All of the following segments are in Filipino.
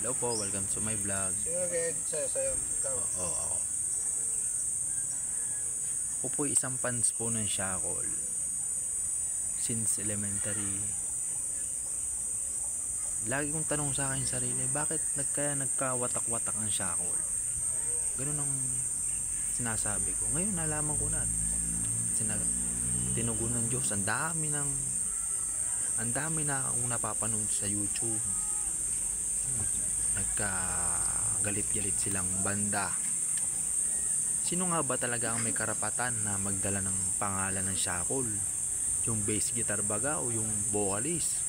Hello po, welcome to my vlog. Sino nag-edit sa'yo? Ikaw? Oo, ako. Ako po isang fans po ng Shackle. Since elementary. Lagi kong tanong sa akin sarili, bakit nagkawatak-watak ang Shackle? Ganun ang sinasabi ko. Ngayon nalaman ko na. Tinugon ng Diyos, ang dami na akong napapanood sa YouTube. Nagkagalit-galit silang banda. Sino nga ba talaga ang may karapatan na magdala ng pangalan ng Shackle? Yung bass guitar baga o yung vocalist?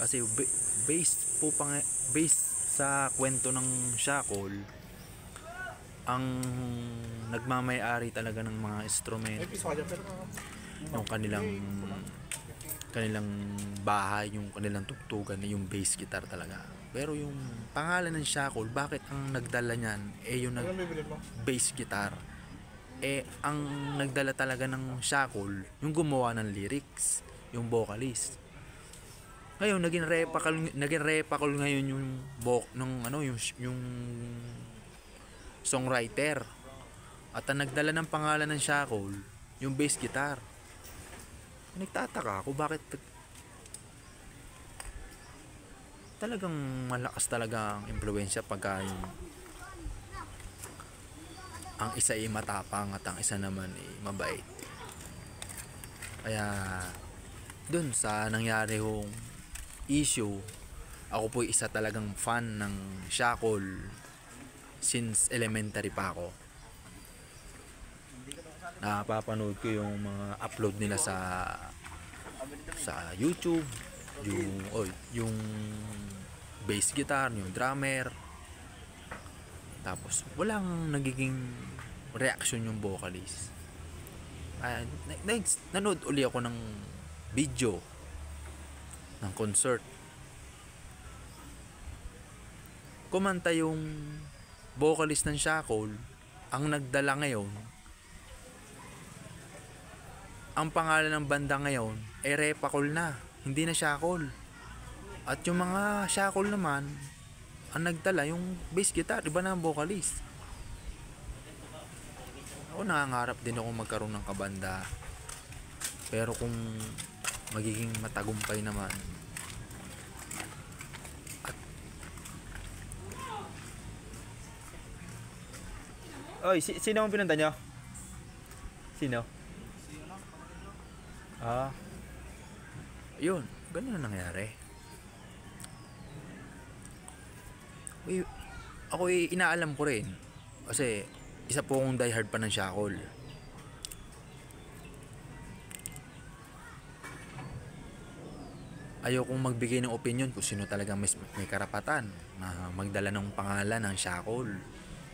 Kasi based sa kwento ng Shackle, ang nagmamay-ari talaga ng mga instrumento, yung kanilang bahay, yung kanilang tugtugan, yung bass guitar talaga. Pero yung pangalan ng Shackle, bakit ang nagdala niyan yung bass guitar? Ang nagdala talaga ng Shackle, yung gumawa ng lyrics, yung vocalist. Ngayon naging repakol ngayon yung songwriter. At ang nagdala ng pangalan ng Shackle, yung bass guitar. Nagtataka ako bakit talagang malakas talaga ang impluwensya pagka ang isa ay matapang at ang isa naman ay mabait. Kaya dun sa nangyari hong issue, ako po isa talagang fan ng Shackle since elementary pa ako. Napapanood ko yung mga upload nila sa YouTube, yung bass guitar, yung drummer. Tapos walang nagiging reaction yung vocalist. Nanood uli ako ng video ng concert. Kumanta yung vocalist ng Shackle, ang nagdala ngayon, ang pangalan ng banda ngayon ay Repakol na, hindi na Shackle. At yung mga Shackle naman, ang nagdala yung bass guitar, iba na ang vocalist. Ako nangangarap din ako magkaroon ng kabanda. Pero kung magiging matagumpay naman, Oy, sino ang pinunta nyo? Sino? yun, ganun ang nangyari. Ako inaalam ko rin kasi isa po akong diehard pa ng Shackle. Ayokong magbigay ng opinion kung sino talagang may karapatan na magdala ng pangalan ng Shackle,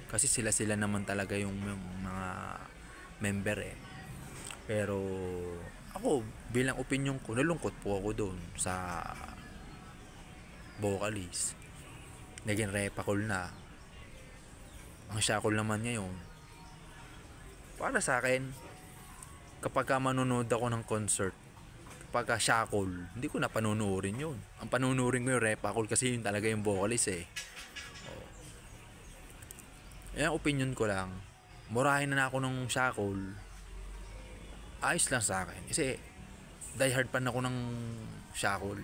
kasi sila naman talaga yung mga member Pero ako bilang opinion ko, nalungkot po ako doon sa vocalist. Naging Repakol na. Ang Shackle naman ngayon, para sa akin, kapag manonood ako ng concert, kapag Shackle, hindi ko na panunuorin yun. Ang panunuorin ko yung Repakol kasi yun talaga yung vocalist Yan ang opinion ko lang. Murahin na ako ng Shackle, ayos lang sa akin. Kasi diehard fan ako ng Shackle.